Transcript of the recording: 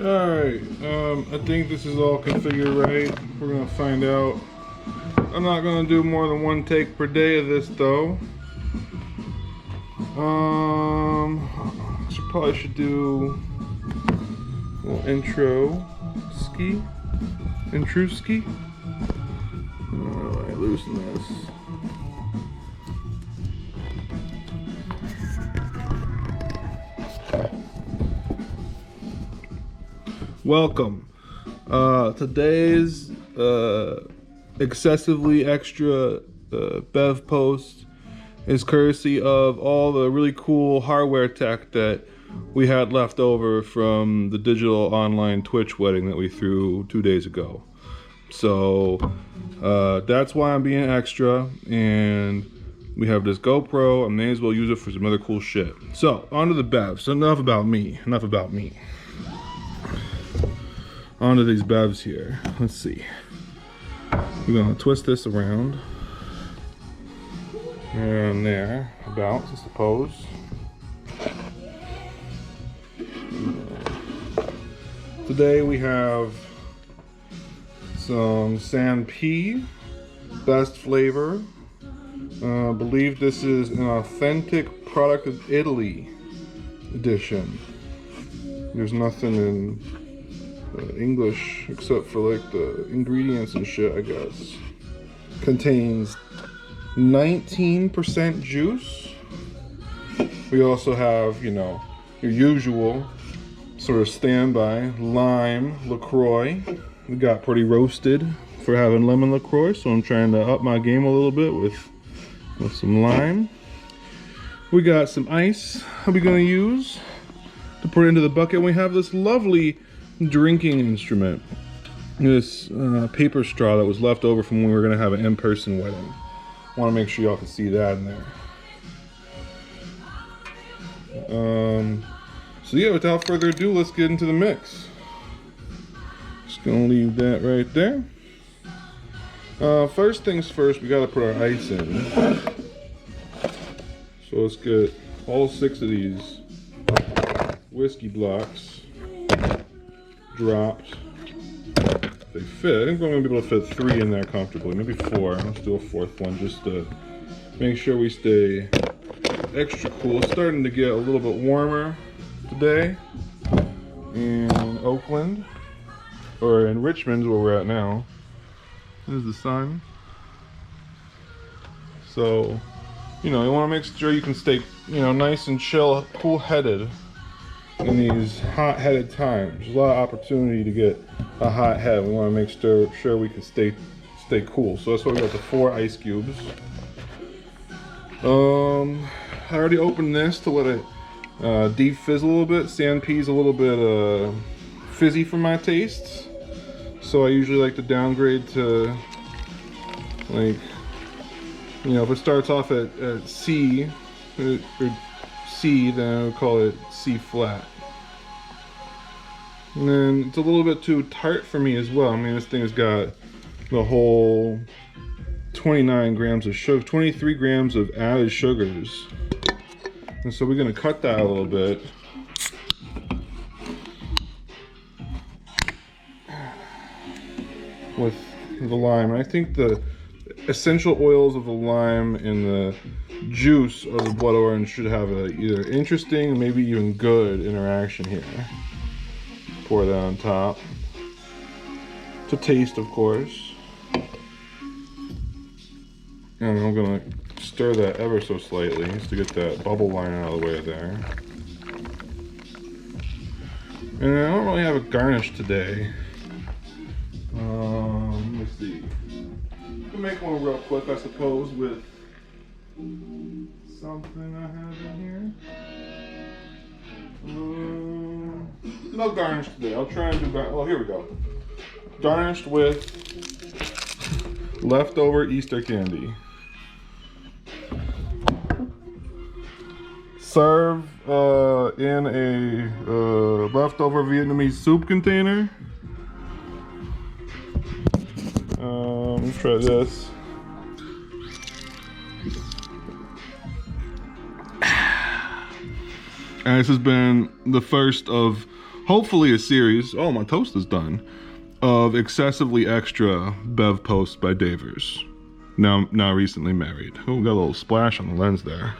Alright, I think this is all configured right. We're gonna find out. I'm not gonna do more than one take per day of this though. Probably should do a little intro ski. Alright, loosen this. Welcome. Today's excessively extra bev post is courtesy of all the really cool hardware tech that we had left over from the digital online Twitch wedding that we threw 2 days ago. So that's why I'm being extra, and we have this GoPro. I may as well use it for some other cool shit. So on to the bevs. Enough about me. Onto these bevs here. Let's see. We're gonna twist this around. And there, about, I suppose. Today we have some San P, best flavor. I believe this is an authentic product of Italy edition. There's nothing in English except for like the ingredients and shit, I guess. Contains 19% juice. We also have, you know, your usual sort of standby lime LaCroix. We got pretty roasted for having lemon LaCroix, so I'm trying to up my game a little bit with some lime. We got some ice that we're gonna use to put into the bucket. We have this lovely drinking instrument, this paper straw that was left over from when we were gonna have an in-person wedding. I want to make sure y'all can see that in there. So yeah, without further ado, let's get into the mix. Just gonna leave that right there. First things first, we gotta put our ice in. So let's get all 6 of these whiskey blocks dropped. They fit. I think we're gonna be able to fit 3 in there comfortably, maybe 4. Let's do a 4th one just to make sure we stay extra cool. It's starting to get a little bit warmer today in Oakland, or in Richmond where we're at now. There's the sun. So, you know, you want to make sure you can stay, you know, nice and chill, cool-headed in these hot-headed times. There's a lot of opportunity to get a hot head. We want to make sure we can stay cool. So that's why we got the 4 ice cubes. I already opened this to let it defizz a little bit. San P's a little bit fizzy for my tastes, so I usually like to downgrade to, like, you know, if it starts off at C or C, then I would call it C flat. And then it's a little bit too tart for me as well. I mean, this thing has got the whole 29 grams of sugar, 23 grams of added sugars. And so we're gonna cut that a little bit. With the lime. I think the essential oils of the lime and the juice of the blood orange should have a either interesting, maybe even good interaction here. Pour that on top. To taste, of course. And I'm gonna stir that ever so slightly just to get that bubble line out of the way there. And I don't really have a garnish today. Let me see. I can make one real quick, I suppose, with something I have in here. No garnish today. I'll try and do garnish. Oh, here we go. Garnished with leftover Easter candy. Serve in a leftover Vietnamese soup container. Let's try this. And this has been the first of hopefully a series, oh, my toast is done, of excessively extra bev posts by Davers. Now recently married. Oh, got a little splash on the lens there.